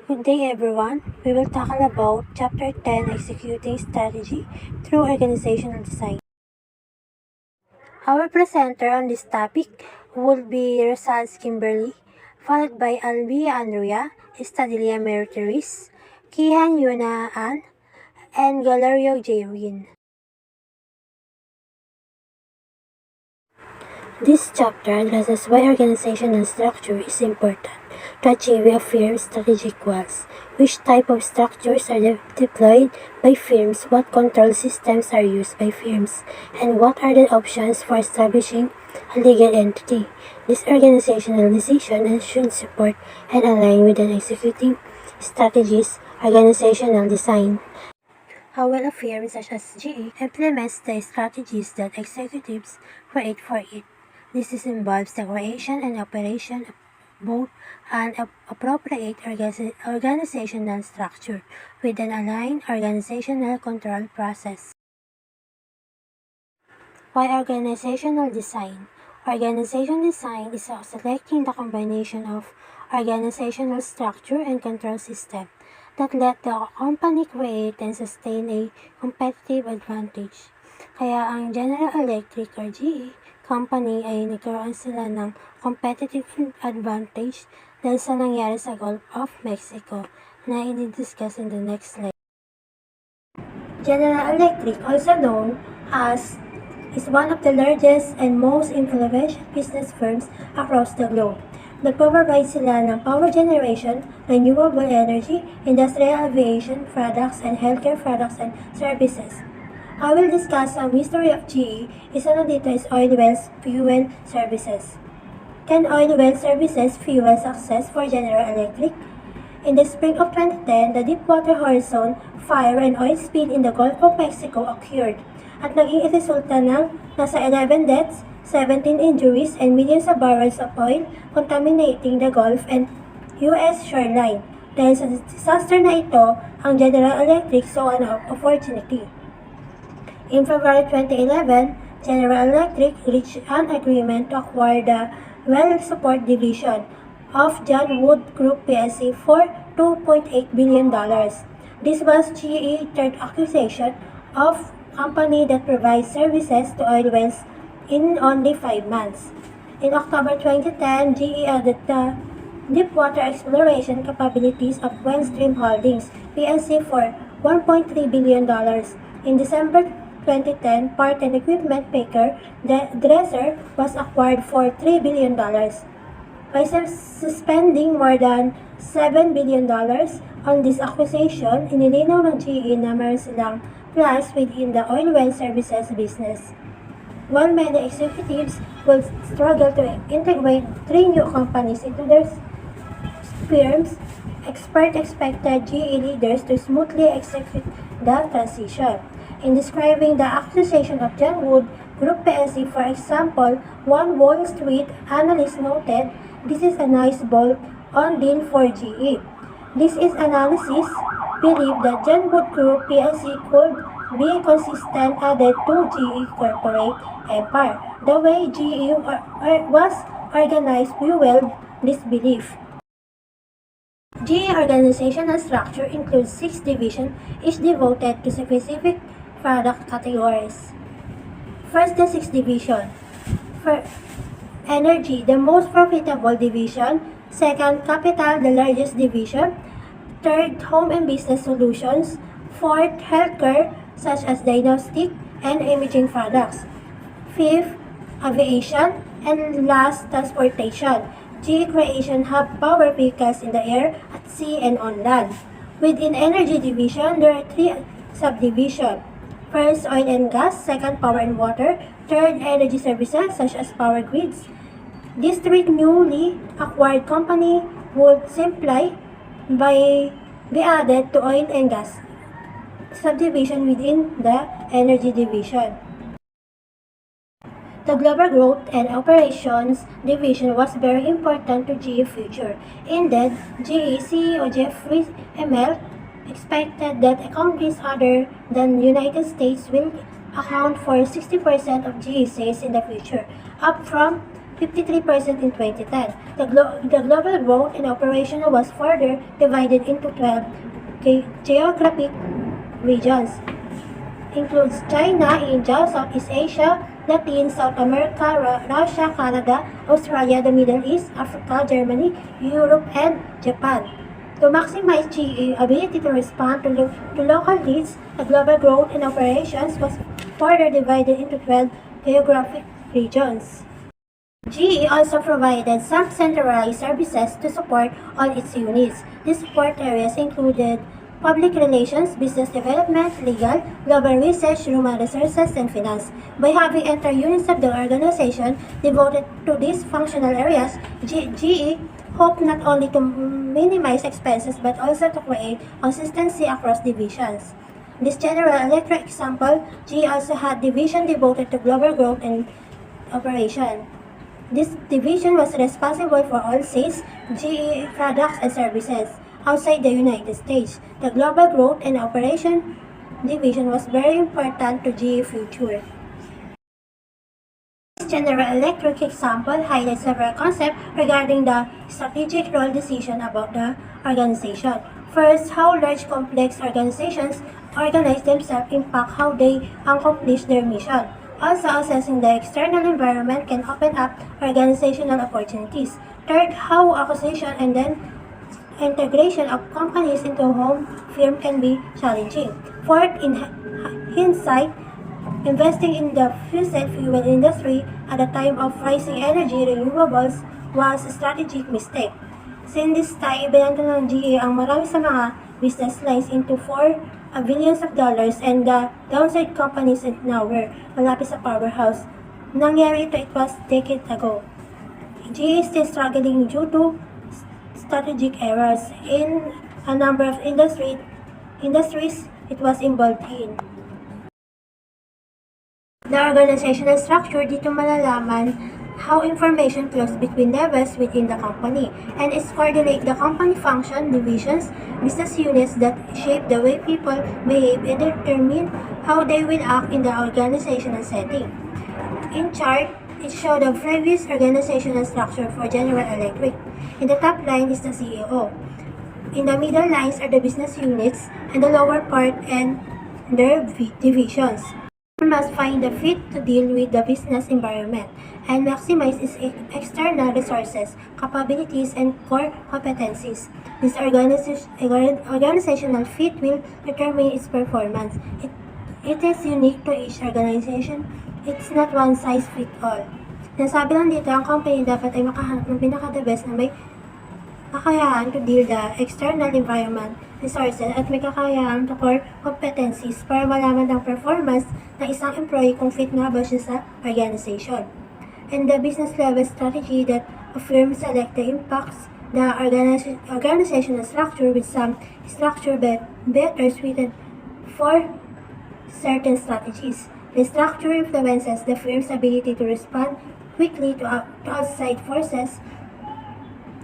Good day everyone. We will talk about Chapter 10, Executing Strategy through Organizational Design. Our presenter on this topic will be Rosales Kimberly, followed by ALBIA ANDREA, ESTADILLA THERESE, QUIJAN EUNA and GALORIO JAYRINE. This chapter addresses why organizational structure is important to achieve a firm's strategic goals, which type of structures are deployed by firms, what control systems are used by firms, and what are the options for establishing a legal entity. This organizational decision should support and align with an executing strategies, organizational design. How will a firm such as GE implements the strategies that executives create for it? This involves the creation and operation of both an appropriate organizational structure with an aligned organizational control process. Why organizational design? Organizational design is selecting the combination of organizational structure and control system that let the company create and sustain a competitive advantage. Kaya ang General Electric or GE company ay nagkaroon sila ng competitive advantage dahil sa nangyari sa Gulf of Mexico na i-discuss in the next slide. General Electric, also known as, is one of the largest and most influential business firms across the globe. Nagpo-provide sila ng power generation, renewable energy, industrial aviation products, and healthcare products and services. I will discuss some history of GE. Isa na dito is oil wells fuel services. Can oil well services fuel success for General Electric? In the spring of 2010, the Deepwater Horizon fire and oil spill in the Gulf of Mexico occurred at naging resulta ng nasa 11 deaths, 17 injuries, and millions of barrels of oil contaminating the Gulf and U.S. shoreline. Dahil sa disaster na ito, ang General Electric saw an opportunity. In February 2011, General Electric reached an agreement to acquire the Well Support Division of John Wood Group plc for $2.8 billion. This was GE's third acquisition of company that provides services to oil wells in only 5 months. In October 2010, GE added the deepwater exploration capabilities of Wellstream Holdings plc for $1.3 billion. In December 2010, part and equipment maker THERESE was acquired for $3 billion. By spending more than $7 billion on this acquisition, inilinaw ng GE na meron silang plus within the oil well services business. While many executives will struggle to integrate 3 new companies into their firms, experts expected GE leaders to smoothly execute the transition. In describing the acquisition of John Wood Group plc, for example, one Wall Street analyst noted, "This is a nice bolt-on deal for GE." This is analysis believed that John Wood Group plc could be consistent added to GE corporate empire. The way GE was organized fueled this belief. GE organizational structure includes 6 divisions, each devoted to specific product categories. First, the 6th division. For energy, the most profitable division. Second, capital, the largest division. Third, home and business solutions. Fourth, healthcare, such as diagnostic and imaging products. Fifth, aviation. And last, transportation. GE creation have power vehicles in the air, at sea, and on land. Within energy division, there are 3 subdivisions. First, oil and gas. Second, power and water. Third, energy services such as power grids. These 3 newly acquired company would simply be added to oil and gas subdivision within the energy division. The Global Growth and Operations Division was very important to GE future. Indeed, GE CEO Jeffrey Emel expected that countries other than the United States will account for 60% of GE sales in the future, up from 53% in 2010. The global growth in operation was further divided into 12 geographic regions. Includes China, India, Southeast Asia, Latin, South America, Russia, Canada, Australia, the Middle East, Africa, Germany, Europe, and Japan. To maximize GE ability to respond to local needs, the global growth in operations was further divided into 12 geographic regions. GE also provided some centralized services to support all its units. These support areas included public relations, business development, legal, global research, human resources, and finance. By having entire units of the organization devoted to these functional areas, GE hoped not only to minimize expenses but also to create consistency across divisions. In this General Electric example, GE also had division devoted to global growth and operation. This division was responsible for all sales, GE products and services outside the United States. The Global Growth and Operation Division was very important to GE future. This General Electric example highlights several concepts regarding the strategic role decision about the organization. First, how large complex organizations organize themselves impact how they accomplish their mission. Also, assessing the external environment can open up organizational opportunities. Third, how acquisition and then integration of companies into a home firm can be challenging. Fourth, in hindsight, investing in the fossil fuel industry at the time of rising energy renewables was a strategic mistake. Since this time, ibinenta ng GE ang marami sa mga business lines into 4 billions of dollars and the downside companies in nowhere, malapit sa powerhouse. Nangyari ito, it was decades ago. GE is still struggling due to strategic errors in a number of industries it was involved in. The organizational structure, dito malalaman how information flows between levels within the company and is coordinate the company function, divisions, business units that shape the way people behave and determine how they will act in the organizational setting. In chart, it shows the previous organizational structure for General Electric. In the top line is the CEO. In the middle lines are the business units, and the lower part and their divisions. We must find the fit to deal with the business environment and maximize its external resources, capabilities, and core competencies. This organizational fit will determine its performance. It is unique to each organization. It's not one size fit all. Nasabi lang dito, ang company dapat ay makahanap ng pinaka-the best na may kakayahan to deal the external environment, resources, at may kakayahan to core competencies para malaman ang performance ng isang employee kung fit nga ba siya sa organization. And the business level strategy that a firm select impacts the organizational structure with some structure better suited for certain strategies. The structure influences the firm's ability to respond quickly to outside forces.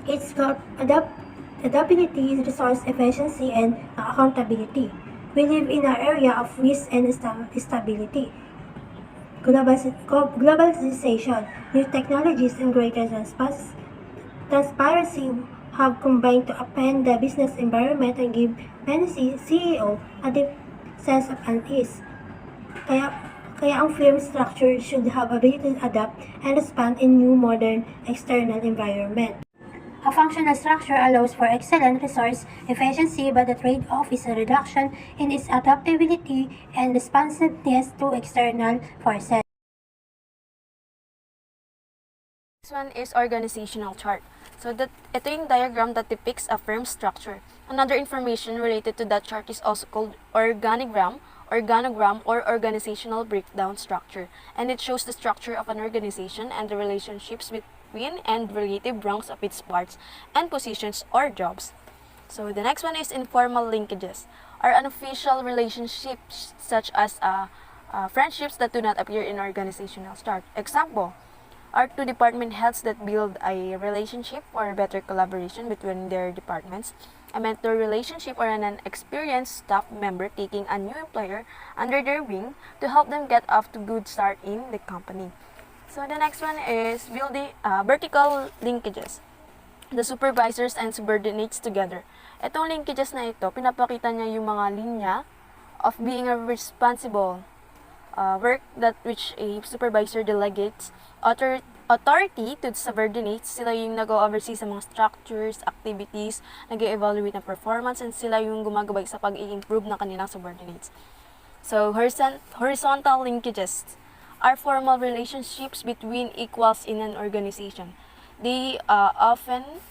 It's got adaptability, resource efficiency, and accountability. We live in an area of risk and stability. Globalization, new technologies, and greater transparency have combined to upend the business environment and give many CEO a deep sense of unease. Kaya ang firm structure should have ability to adapt and respond in new modern external environment. A functional structure allows for excellent resource efficiency, but the trade-off is a reduction in its adaptability and responsiveness to external forces. This one is organizational chart. So ito yung diagram that depicts a firm structure. Another information related to that chart is also called organogram, or organizational breakdown structure, and it shows the structure of an organization and the relationships between and relative ranks of its parts and positions or jobs. So the next one is informal linkages, or unofficial relationships such as friendships that do not appear in organizational chart. Example are two department heads that build a relationship for better collaboration between their departments. A mentor relationship, or an experienced staff member taking a new employer under their wing to help them get off to a good start in the company. So the next one is building vertical linkages. The supervisors and subordinates together. Itong linkages na ito, pinapakita niya yung mga linya of being a responsible work that which a supervisor delegates authority to subordinates. Sila yung nag-oversee sa mga structures, activities, nag-evaluate ng performance, and sila yung gumagabay sa pag-i-improve ng kanilang subordinates. So, horizontal linkages are formal relationships between equals in an organization. They often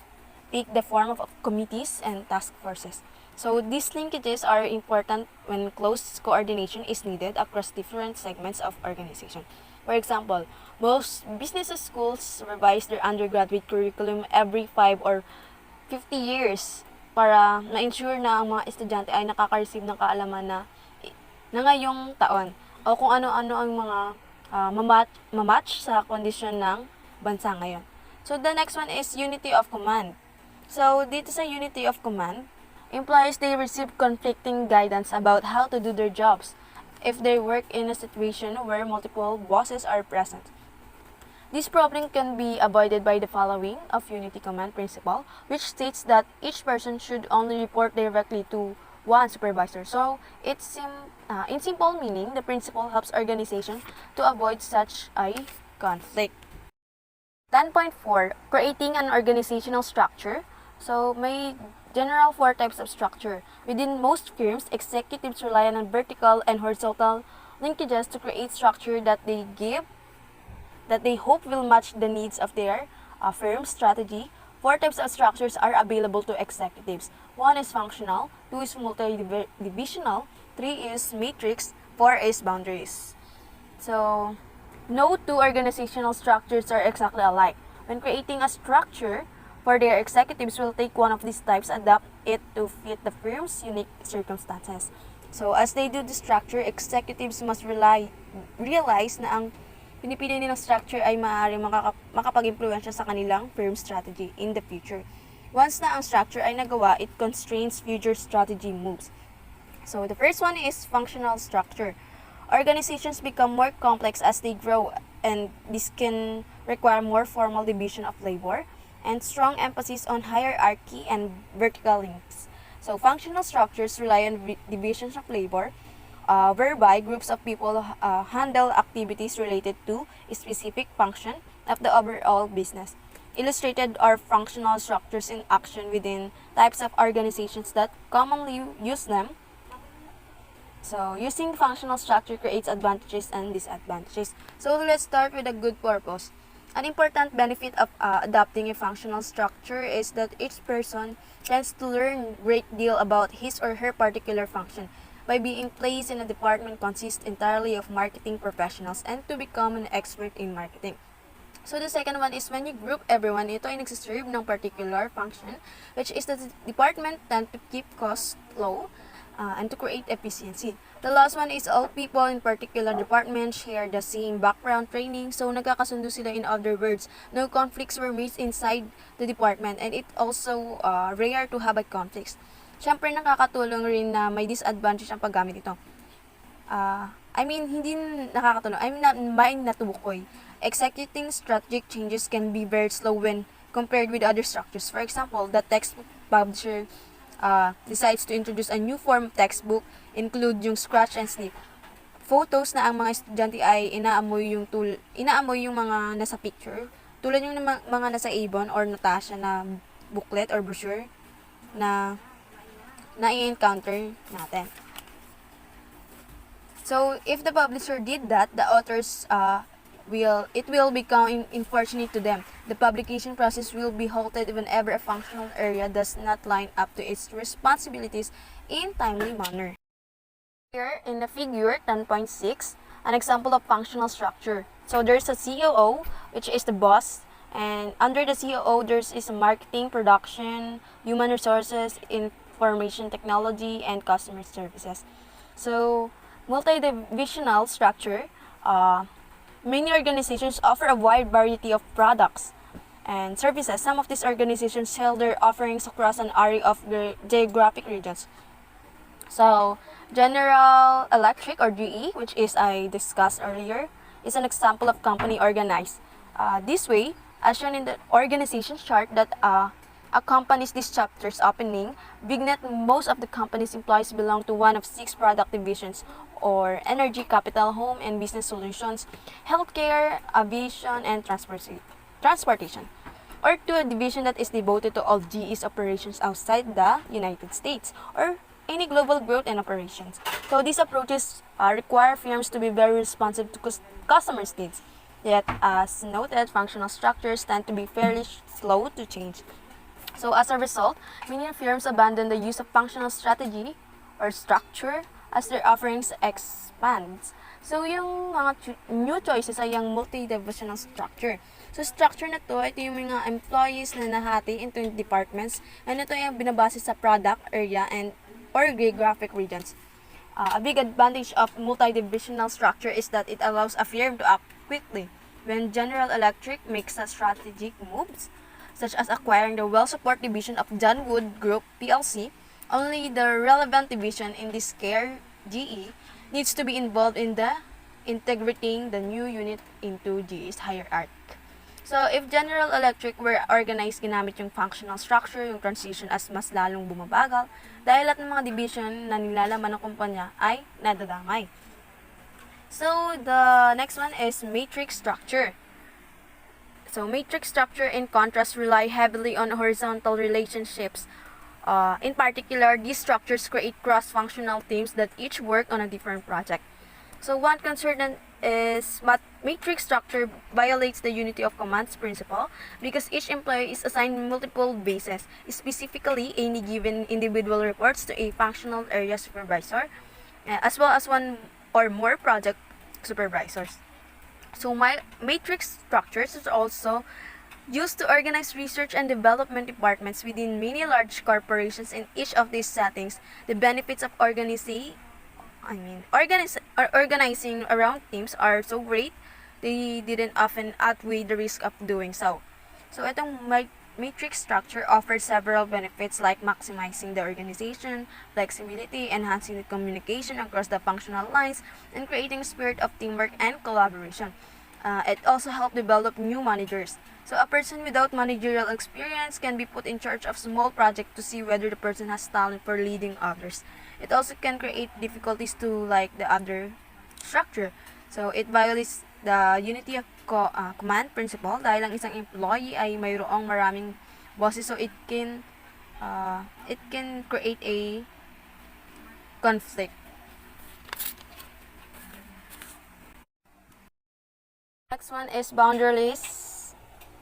take the form of committees and task forces. So, these linkages are important when close coordination is needed across different segments of organization. For example, most business schools revise their undergraduate curriculum every 5 or 50 years para ma-ensure na ang mga estudyante ay nakaka-receive ng kaalaman na ngayong taon o kung ano-ano ang mga mamatch sa kondisyon ng bansa ngayon. So, the next one is unity of command. So, dito sa unity of command, employees, they receive conflicting guidance about how to do their jobs if they work in a situation where multiple bosses are present. This problem can be avoided by the following of unity command principle, which states that each person should only report directly to one supervisor. So, it's in simple meaning, the principle helps organization to avoid such a conflict. 10.4, creating an organizational structure. So, may general 4 types of structure. Within most firms, executives rely on vertical and horizontal linkages to create structure that they hope will match the needs of their firm's strategy. 4 types of structures are available to executives. 1 is functional, 2 is multi-divisional, 3 is matrix, 4 is boundaries. So, no two organizational structures are exactly alike. When creating a structure for their executives will take one of these types, adapt it to fit the firm's unique circumstances. So, as they do the structure, executives must realize na ang pinipili nilang structure ay maaaring makapag-impluwensya sa kanilang firm strategy in the future. Once na ang structure ay nagawa, it constrains future strategy moves. So, the first one is functional structure. Organizations become more complex as they grow, and this can require more formal division of labor and strong emphasis on hierarchy and vertical links. So, functional structures rely on divisions of labor, whereby groups of people handle activities related to a specific function of the overall business. Illustrated are functional structures in action within types of organizations that commonly use them. So, using functional structure creates advantages and disadvantages. So, let's start with a good purpose. An important benefit of adopting a functional structure is that each person tends to learn a great deal about his or her particular function. By being placed in a department consists entirely of marketing professionals and to become an expert in marketing. So, the second one is when you group everyone, ito ay nagsiserve ng particular function, which is the department tend to keep costs low and to create efficiency. The last one is all people in particular departments share the same background training, so nagkakasundo sila. In other words, no conflicts were raised inside the department, and it also rare to have a conflicts. Siyempre, nakakatulong rin na may disadvantage ang paggamit ito. Hindi nakakatulong. May natukoy. Executing strategic changes can be very slow when compared with other structures. For example, the textbook publisher decides to introduce a new form of textbook, include yung scratch and snip. Photos na ang mga estudyante ay inaamoy yung mga nasa picture, tulad yung mga nasa Avon or Natasha na booklet or brochure na i-encounter natin. So, if the publisher did that, the authors will become unfortunate to them. The publication process will be halted whenever a functional area does not line up to its responsibilities in timely manner. Here in the figure 10.6, an example of functional structure. So there's a COO, which is the boss, and under the COO there's marketing, production, human resources, information technology, and customer services. So multi-divisional structure. Many organizations offer a wide variety of products and services. Some of these organizations sell their offerings across an array of geographic regions. So, General Electric or GE, which is I discussed earlier, is an example of company organized. This way, as shown in the organization chart that accompanies this chapter's opening, Bignet, most of the company's employees belong to one of 6 product divisions, or energy, capital, home and business solutions, healthcare, aviation, and transportation, or to a division that is devoted to all GE's operations outside the United States, or any global growth and operations. So these approaches require firms to be very responsive to customers' needs. Yet, as noted, functional structures tend to be fairly slow to change. So as a result, many firms abandon the use of functional strategy or structure as their offerings expands. So yung mga new choices ay yung multi-divisional structure. So structure na to, ito yung mga employees na nahati into departments, and ito yung binabase sa product, area, and or geographic regions. A big advantage of multi-divisional structure is that it allows a firm to act quickly when General Electric makes a strategic moves, such as acquiring the well support division of John Wood Group PLC. Only the relevant division, in this case GE, needs to be involved in the integrating the new unit into GE's hierarchy. So, if General Electric were organized ginamit yung functional structure, yung transition as mas lalong bumabagal dahil lahat ng mga division na nilalaman ng kumpanya ay nadadamay. So, the next one is matrix structure. So, matrix structure, in contrast, rely heavily on horizontal relationships. In particular, these structures create cross-functional teams that each work on a different project. So, one concern is matrix structure violates the unity of commands principle because each employee is assigned multiple bases. Specifically, any given individual reports to a functional area supervisor, as well as one or more project supervisors. So, matrix structures is also used to organize research and development departments within many large corporations. In each of these settings, the benefits of organizing around teams are so great, they didn't often outweigh the risk of doing so. So, itong matrix structure offers several benefits like maximizing the organization, flexibility, enhancing the communication across the functional lines, and creating a spirit of teamwork and collaboration. It also helps develop new managers. So, a person without managerial experience can be put in charge of small project to see whether the person has talent for leading others. It also can create difficulties to like the other structure. So, it violates the unity of command principle dahil ang isang employee ay mayroong maraming bosses, so it can create a conflict. Next one is boundaryless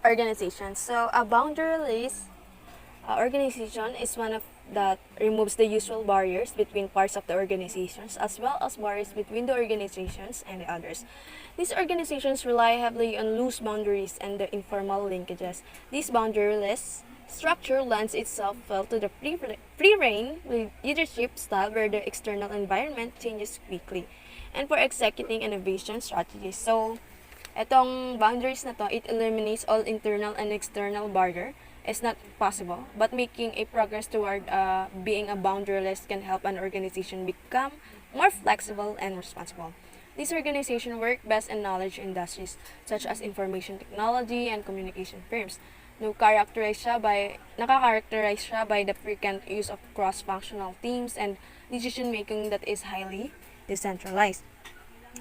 organization. So, a boundaryless organization is one of that removes the usual barriers between parts of the organizations as well as barriers between the organizations and the others. These organizations rely heavily on loose boundaries and the informal linkages. This boundaryless structure lends itself well to the free reign leadership style where the external environment changes quickly and for executing innovation strategies. So, etong boundaries na to, it eliminates all internal and external barrier. It's not possible, but making a progress toward being a boundaryless can help an organization become more flexible and responsible. These organizations work best in knowledge industries, such as information technology and communication firms. Nakaka-characterize siya by the frequent use of cross-functional teams and decision-making that is highly decentralized.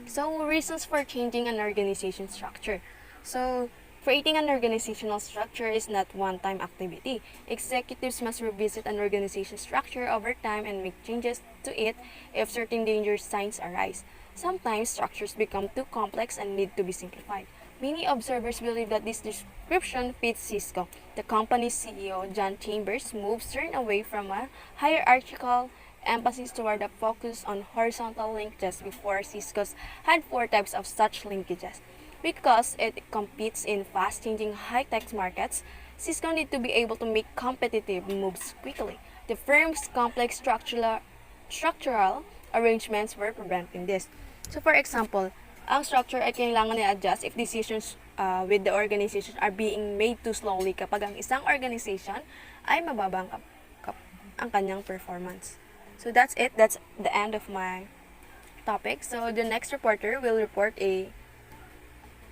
So, reasons for changing an organization structure. So, creating an organizational structure is not one-time activity. Executives must revisit an organization structure over time and make changes to it if certain danger signs arise. Sometimes structures become too complex and need to be simplified. Many observers believe that this description fits Cisco. The company's CEO, John Chambers, moves turned away from a hierarchical emphasis toward a focus on horizontal linkages before Cisco's had 4 types of such linkages. Because it competes in fast-changing high-tech markets, Cisco needs to be able to make competitive moves quickly. The firm's complex structural arrangements were preventing this. So, for example, ang structure ay kailangan i-adjust if decisions with the organization are being made too slowly kapag ang isang organization ay mababang ang kanyang performance. So, that's it. That's the end of my topic. So, the next reporter will report a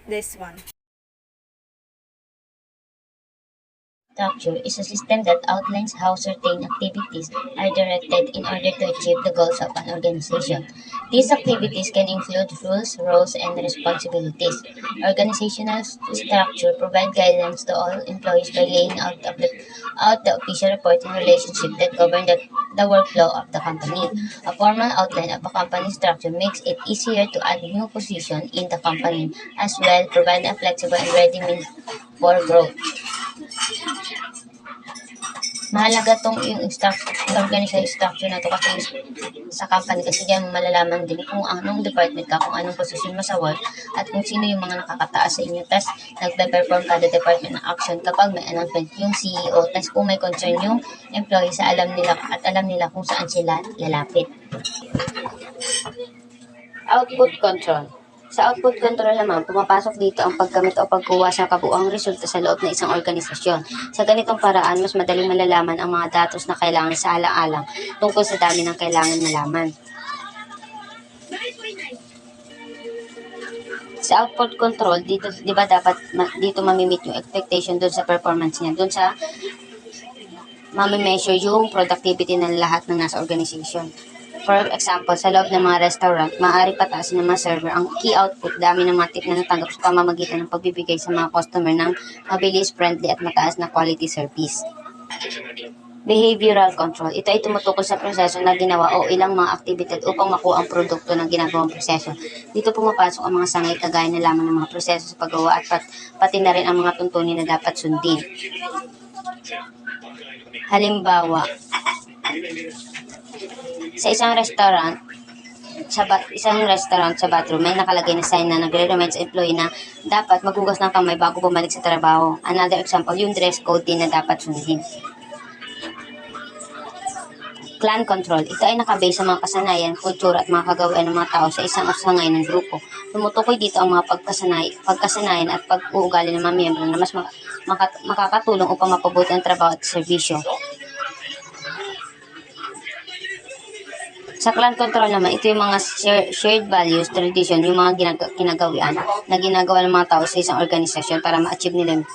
this one. Structure is a system that outlines how certain activities are directed in order to achieve the goals of an organization. These activities can include rules, roles, and responsibilities. Organizational structure provides guidance to all employees by laying out the official reporting relationship that govern the workflow of the company. A formal outline of a company structure makes it easier to add new positions in the company, as well provide a flexible and ready means for growth. Mahalaga tong yung organizational structure na to kasi sa company kasi diyan malalaman din kung anong department ka, kung anong posisyon mo sa work at kung sino yung mga nakakataas sa inyo. Tas nagpe-perform kada department ng action kapag may announcement yung CEO. Tas kung may concern yung employee sa alam nila kung saan sila lalapit. Output control. Sa output control naman, pumapasok dito ang paggamit o pagkuha sa kabuuang resulta sa loob ng isang organisasyon. Sa ganitong paraan, mas madaling malalaman ang mga datos na kailangan sa alang-alang tungkol sa dami ng kailangan malaman. Sa output control, dito, di ba dapat dito mamimit yung expectation doon sa performance niya, doon sa mamimeasure yung productivity ng lahat ng nasa organization. For example, sa loob ng mga restaurant, maaari pataasin ng mga server ang key output, dami ng mga tip na natanggap sa pamamagitan ng pagbibigay sa mga customer ng mabilis, friendly at mataas na quality service. Behavioral control. Ito ay tumutukoy sa proseso na ginawa o ilang mga aktibidad upang makuha ang produkto ng ginagawang proseso. Dito pumapasok ang mga sangay kagaya na lamang ng mga proseso sa paggawa at pati na rin ang mga tuntunin na dapat sundin. Halimbawa, sa isang restaurant sa bathroom, may nakalagay na sign na nagre-remind sa employee na dapat maghugas ng kamay bago bumalik sa trabaho. Another example, yung dress code din na dapat sundin. Clan control. Ito ay nakabase sa mga kasanayan, kultura at mga kagawain ng mga tao sa isang usangay ng grupo. Tumutukoy dito ang mga pagkasanayan at pag-uugali ng mga miyembro na mas makakatulong upang mapabuti ang trabaho at serbisyo. Sa clan control naman, ito yung mga shared values, tradition, yung mga kinagawian na ginagawa ng mga tao sa isang organisasyon para ma-achieve nila yung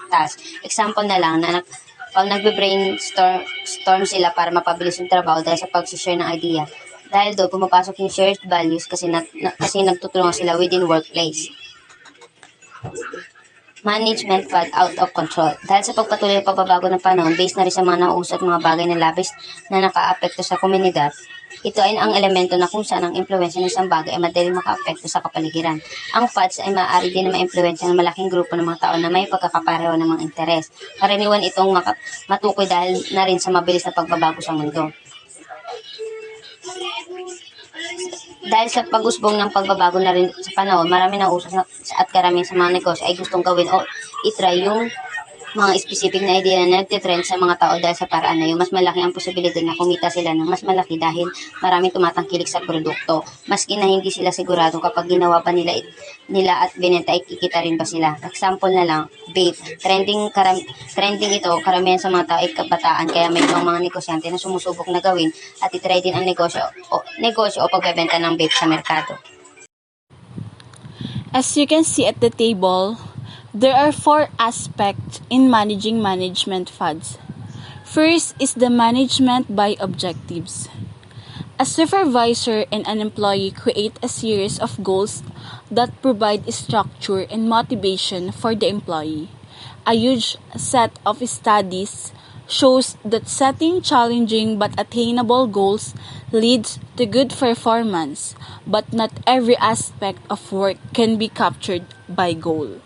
task. Example na lang, na pag nagbe-brainstorm sila para mapabilis yung trabaho dahil sa pag-share ng idea. Dahil doon, pumapasok yung shared values kasi nagtutulungan sila within workplace. Management fad out of control. Dahil sa pagpatuloy ng pagbabago ng panahon, based na rin sa mga nauusat mga bagay na labis na naka-apekto sa komunidad, ito ay ang elemento na kung saan ang impluensya ng isang bagay ay madaling maka-apekto sa kapaligiran. Ang fads ay maaari din na ma-impluensya ng malaking grupo ng mga tao na may pagkakapareho ng mga interes. Karaniwan itong matukoy dahil na rin sa mabilis na pagbabago sa mundo. Dahil sa pag-usbong ng pagbabago na rin sa panahon, marami na usos at karamihan sa mga negosyo ay gustong gawin o itry yung mga specific na idea na nagtitrend sa mga tao dahil sa paraan na yun. Mas malaki ang posibilidad na kumita sila ng mas malaki dahil maraming tumatangkilik sa produkto. Maski na hindi sila sigurado kapag ginawa pa nila at binenta ay kikita rin ba sila. Example na lang, vape. Trending ito, karamihan sa mga tao ay kabataan kaya may mga negosyante na sumusubok na gawin at itry din ang negosyo o pagbebenta ng vape sa merkado. As you can see at the table, there are 4 aspects in managing management fads. First is the management by objectives. A supervisor and an employee create a series of goals that provide structure and motivation for the employee. A huge set of studies shows that setting challenging but attainable goals leads to good performance, but not every aspect of work can be captured by goal.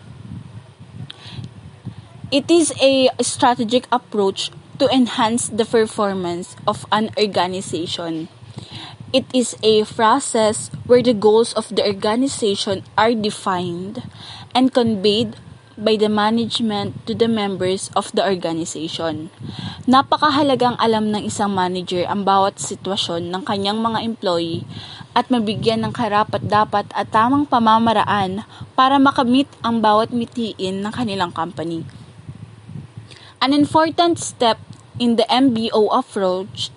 It is a strategic approach to enhance the performance of an organization. It is a process where the goals of the organization are defined and conveyed by the management to the members of the organization. Napakahalagang alam ng isang manager ang bawat sitwasyon ng kanyang mga employee at mabigyan ng karapat-dapat at tamang pamamaraan para makamit ang bawat mitiin ng kanilang company. An important step in the MBO approach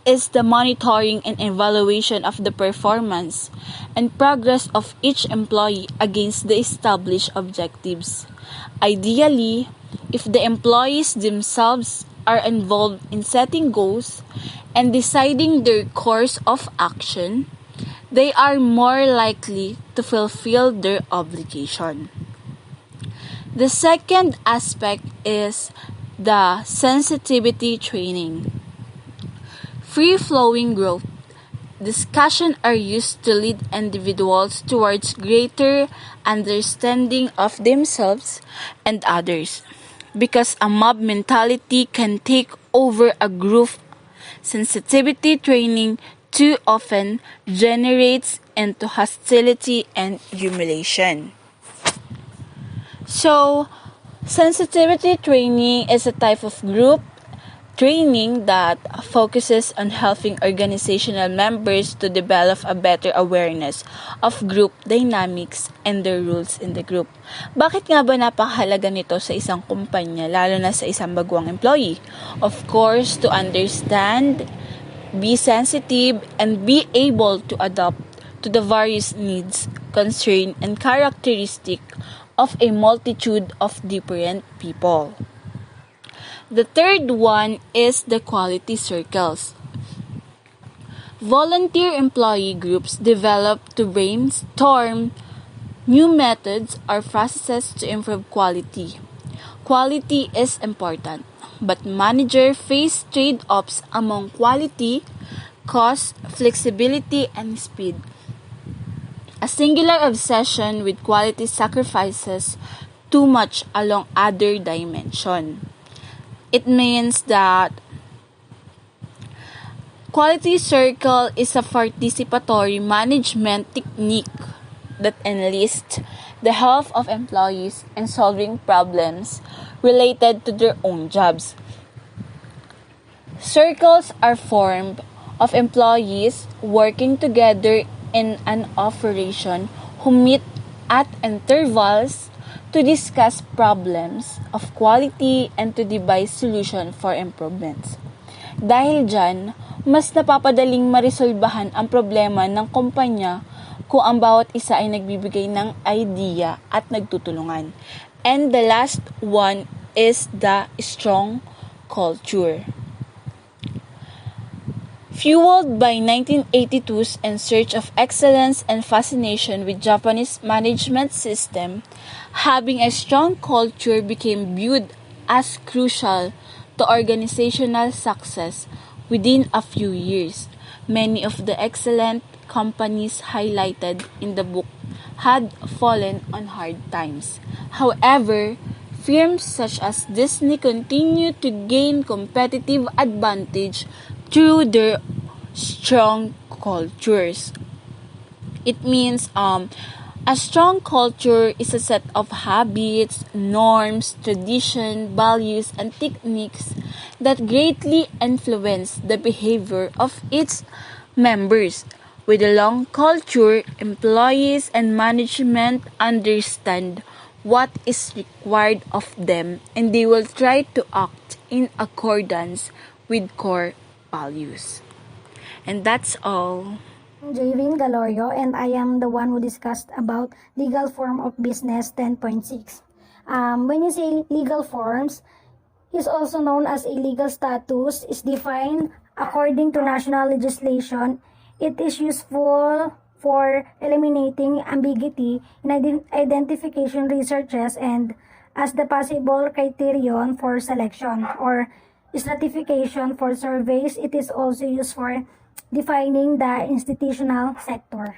is the monitoring and evaluation of the performance and progress of each employee against the established objectives. Ideally, if the employees themselves are involved in setting goals and deciding their course of action, they are more likely to fulfill their obligation. The second aspect is the sensitivity training. Free-flowing growth discussions are used to lead individuals towards greater understanding of themselves and others. Because a mob mentality can take over a group, sensitivity training too often generates into hostility and humiliation. So, sensitivity training is a type of group training that focuses on helping organizational members to develop a better awareness of group dynamics and the rules in the group. Bakit nga ba napakahalaga nito sa isang kumpanya, lalo na sa isang baguang employee? Of course, to understand, be sensitive, and be able to adapt to the various needs, concerns, and characteristics of a multitude of different people. The third one is the quality circles. Volunteer employee groups develop to brainstorm new methods or processes to improve quality. Quality is important, but managers face trade-offs among quality, cost, flexibility, and speed. A singular obsession with quality sacrifices too much along other dimensions. It means that quality circle is a participatory management technique that enlists the help of employees in solving problems related to their own jobs. Circles are formed of employees working together in an operation who meet at intervals to discuss problems of quality and to devise solution for improvements. Dahil dyan, mas napapadaling marisolbahan ang problema ng kumpanya kung ang bawat isa ay nagbibigay ng idea at nagtutulungan. And the last one is the strong culture. Fueled by 1982's in search of excellence and fascination with Japanese management system, having a strong culture became viewed as crucial to organizational success within a few years. Many of the excellent companies highlighted in the book had fallen on hard times. However, firms such as Disney continue to gain competitive advantage through their strong cultures. It means a strong culture is a set of habits, norms, tradition, values, and techniques that greatly influence the behavior of its members. With a long culture, employees and management understand what is required of them and they will try to act in accordance with core values. And that's all. JAYRINE GALORIO, and I am the one who discussed about legal form of business 10.6. When you say legal forms, is also known as a legal status, is defined according to national legislation. It is useful for eliminating ambiguity in identification researches and as the possible criterion for selection or stratification for surveys. It is also used for defining the institutional sector.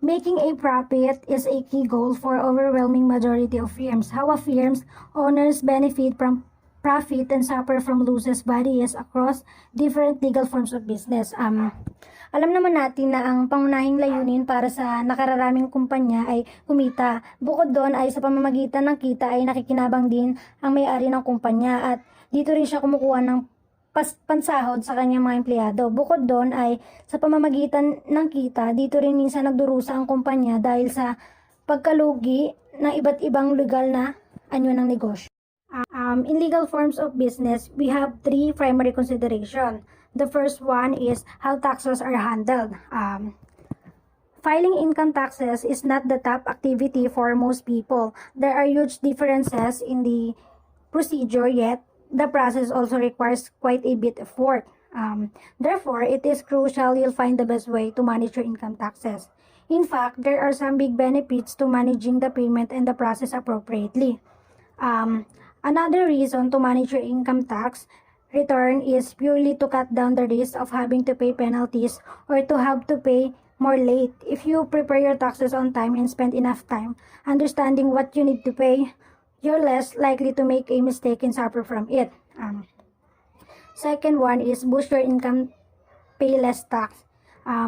Making a profit is a key goal for overwhelming majority of firms. How a firm's owners benefit from profit and suffer from losses varies across different legal forms of business. Alam naman natin na ang pangunahing layunin para sa nakararaming kumpanya ay kumita. Bukod doon ay sa pamamagitan ng kita ay nakikinabang din ang may-ari ng kumpanya at dito rin siya kumukuha ng pansahod sa kanyang mga empleyado. Bukod doon ay sa pamamagitan ng kita, dito rin minsan nagdurusa ang kumpanya dahil sa pagkalugi ng iba't ibang legal na anyo ng negosyo. In legal forms of business, we have three primary considerations. The first one is how taxes are handled. Filing income taxes is not the top activity for most people. There are huge differences in the procedure, yet the process also requires quite a bit of work. Therefore, it is crucial you'll find the best way to manage your income taxes. In fact, there are some big benefits to managing the payment and the process appropriately. Another reason to manage your income tax return is purely to cut down the risk of having to pay penalties or to have to pay more late. If you prepare your taxes on time and spend enough time understanding what you need to pay, you're less likely to make a mistake and suffer from it. Second one is boost your income, pay less tax.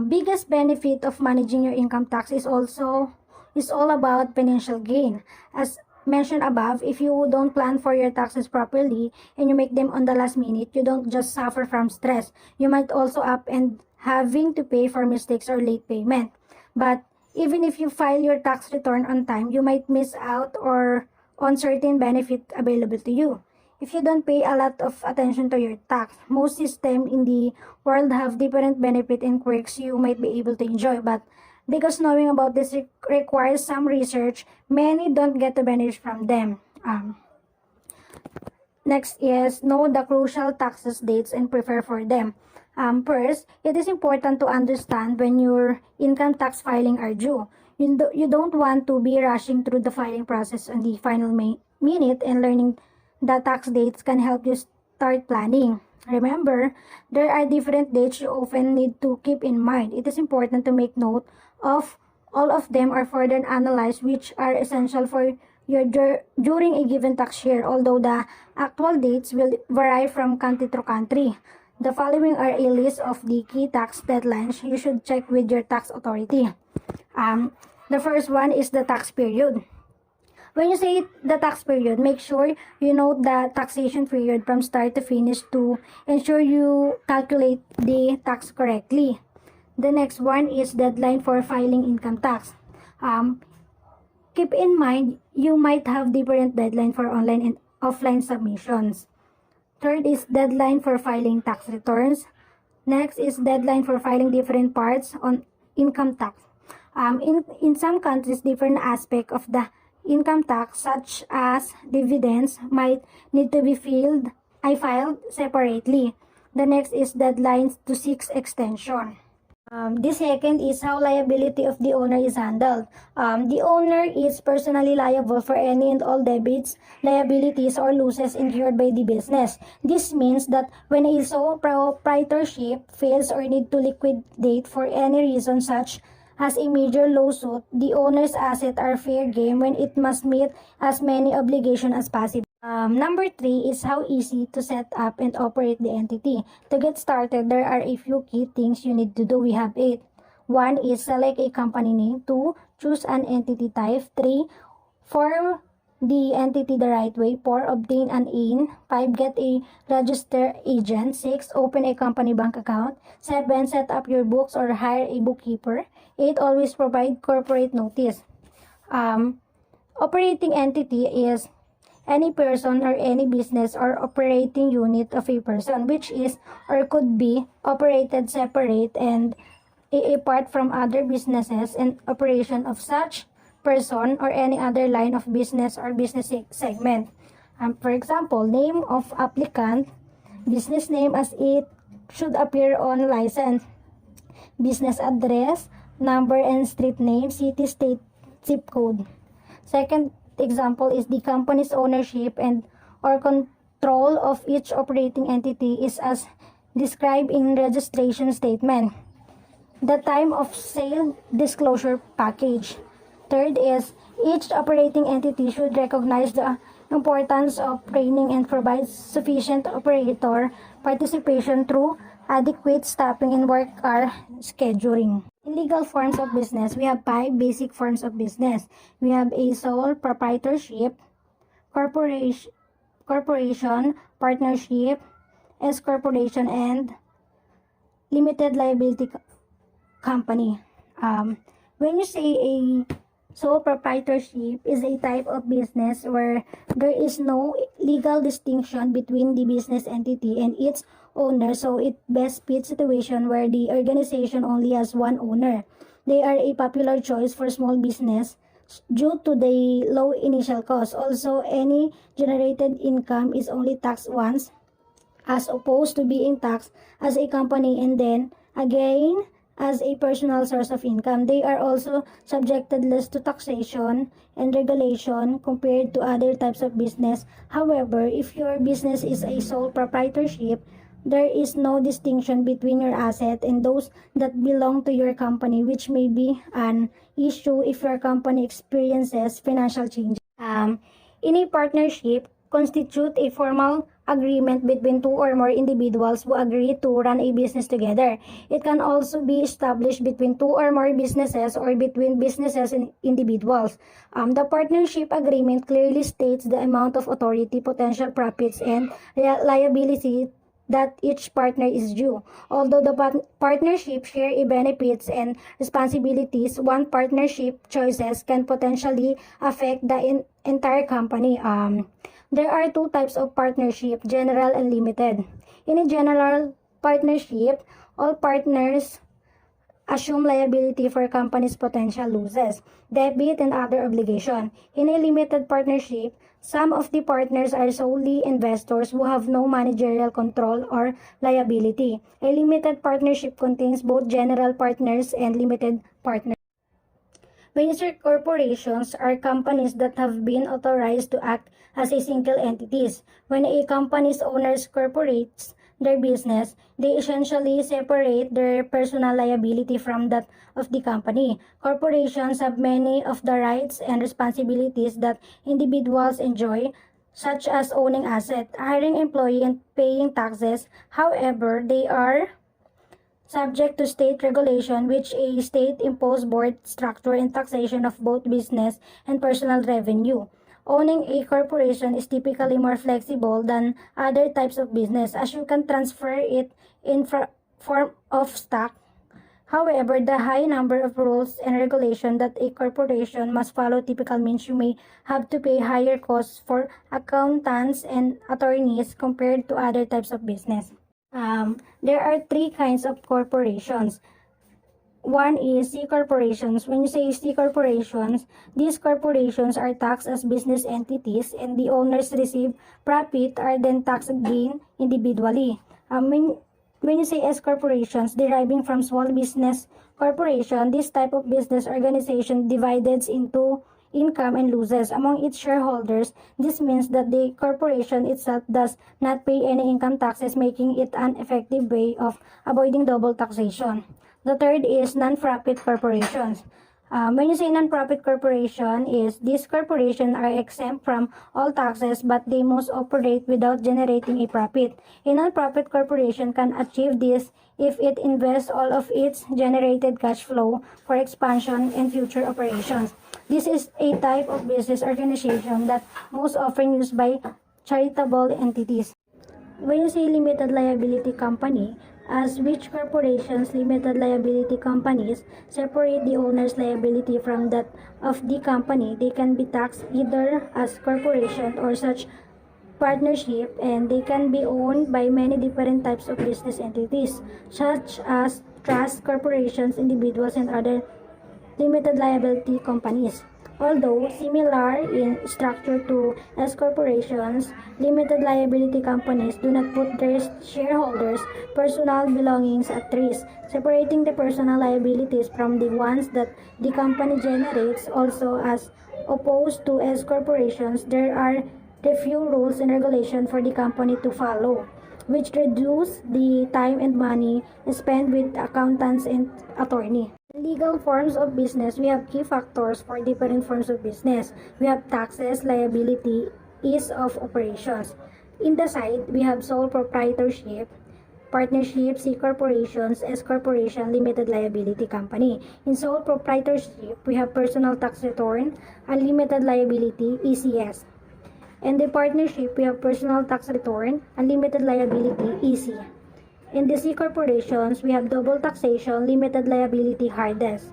Biggest benefit of managing your income tax is all about financial gain. As mentioned above, if you don't plan for your taxes properly and you make them on the last minute, you don't just suffer from stress. You might also up and having to pay for mistakes or late payment. But even if you file your tax return on time, you might miss out or on certain benefit available to you. If you don't pay a lot of attention to your tax, most systems in the world have different benefit and quirks you might be able to enjoy, but because knowing about this requires some research, many don't get to benefit from them. Next is know the crucial taxes dates and prepare for them. First, it is important to understand when your income tax filing are due. You don't want to be rushing through the filing process on the final minute, and learning the tax dates can help you start planning. Remember, there are different dates you often need to keep in mind. It is important to make note of all of them or further analyze which are essential for your during a given tax year, although the actual dates will vary from country to country. The following are a list of the key tax deadlines you should check with your tax authority. The first one is the tax period. When you say the tax period, make sure you note the taxation period from start to finish to ensure you calculate the tax correctly. The next one is deadline for filing income tax. Keep in mind, you might have different deadline for online and offline submissions. Third is deadline for filing tax returns. Next is deadline for filing different parts on income tax. In some countries, different aspect of the income tax, such as dividends, might need to be filed separately. The next is deadlines to seek extension. The second is how liability of the owner is handled. The owner is personally liable for any and all debits, liabilities, or losses incurred by the business. This means that when a sole proprietorship fails or need to liquidate for any reason such as a major lawsuit, the owner's assets are fair game when it must meet as many obligations as possible. Number 3 is how easy to set up and operate the entity. To get started, there are a few key things you need to do. We have 8. 1 is select a company name. 2, choose an entity type. 3, form the entity the right way. 4, obtain an IN. 5, get a registered agent. 6, open a company bank account. 7, set up your books or hire a bookkeeper. 8, always provide corporate notice. Operating entity is any person or any business or operating unit of a person which is or could be operated separate and apart from other businesses and operation of such person or any other line of business or business segment. For example, name of applicant, business name as it should appear on license, business address, number and street name, city, state, zip code. Second example is the company's ownership and or control of each operating entity is as described in registration statement. The time of sale disclosure package. Third is each operating entity should recognize the importance of training and provide sufficient operator participation through adequate staffing and work hour scheduling. In legal forms of business, we have 5 basic forms of business. We have a sole proprietorship, corporation, partnership, S corporation, and limited liability company. When you say a Sole proprietorship is a type of business where there is no legal distinction between the business entity and its owner, so it best fits situation where the organization only has one owner. They are a popular choice for small business due to the low initial cost. Also, any generated income is only taxed once as opposed to being taxed as a company and then again as a personal source of income. They are also subjected less to taxation and regulation compared to other types of business. However, if your business is a sole proprietorship, there is no distinction between your asset and those that belong to your company, which may be an issue if your company experiences financial changes. In a partnership, constitute a formal agreement between two or more individuals who agree to run a business together. It can also be established between two or more businesses or between businesses and individuals. The partnership agreement clearly states the amount of authority, potential profits, and liability that each partner is due. Although the partnership share benefits and responsibilities, one partnership choices can potentially affect the entire company. There are two types of partnership, general and limited. In a general partnership, all partners assume liability for company's potential losses, debit, and other obligation. In a limited partnership, some of the partners are solely investors who have no managerial control or liability. A limited partnership contains both general partners and limited partners. Venture corporations are companies that have been authorized to act as a single entities. When a company's owners corporates their business, they essentially separate their personal liability from that of the company. Corporations have many of the rights and responsibilities that individuals enjoy, such as owning assets, hiring employees, and paying taxes. However, they are subject to state regulation, which a state-imposed board structure and taxation of both business and personal revenue. Owning a corporation is typically more flexible than other types of business as you can transfer it in form of stock. However, the high number of rules and regulations that a corporation must follow typically means you may have to pay higher costs for accountants and attorneys compared to other types of business. There are three kinds of corporations. One is C corporations. When you say C corporations, these corporations are taxed as business entities and the owners receive profit are then taxed again individually. When you say S corporations, deriving from small business corporation, this type of business organization divides into income and losses among its shareholders. This means that the corporation itself does not pay any income taxes, making it an effective way of avoiding double taxation. The third is non-profit corporations. When you say non-profit corporation, is these corporations are exempt from all taxes but they must operate without generating a profit. A non-profit corporation can achieve this if it invests all of its generated cash flow for expansion and future operations. This is a type of business organization that most often used by charitable entities. When you say limited liability company, as which corporations, limited liability companies, separate the owner's liability from that of the company, they can be taxed either as corporation or such partnership, and they can be owned by many different types of business entities, such as trust corporations, individuals, and other limited liability companies. Although similar in structure to S corporations, limited liability companies do not put their shareholders' personal belongings at risk, separating the personal liabilities from the ones that the company generates. Also, as opposed to S corporations, there are the few rules and regulations for the company to follow, which reduce the time and money spent with accountants and attorney. Legal forms of business, we have key factors for different forms of business. We have taxes, liability, ease of operations. In the side, we have sole proprietorship, partnership, C corporations, S corporation, limited liability company. In sole proprietorship, we have personal tax return, unlimited liability, ECS. In the partnership, we have personal tax return, unlimited liability, EC. In the C corporations, we have double taxation, limited liability, hardest.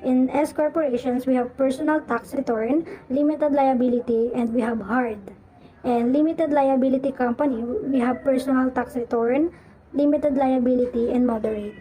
In S corporations, we have personal tax return, limited liability, and we have hard. And limited liability company, we have personal tax return, limited liability, and moderate.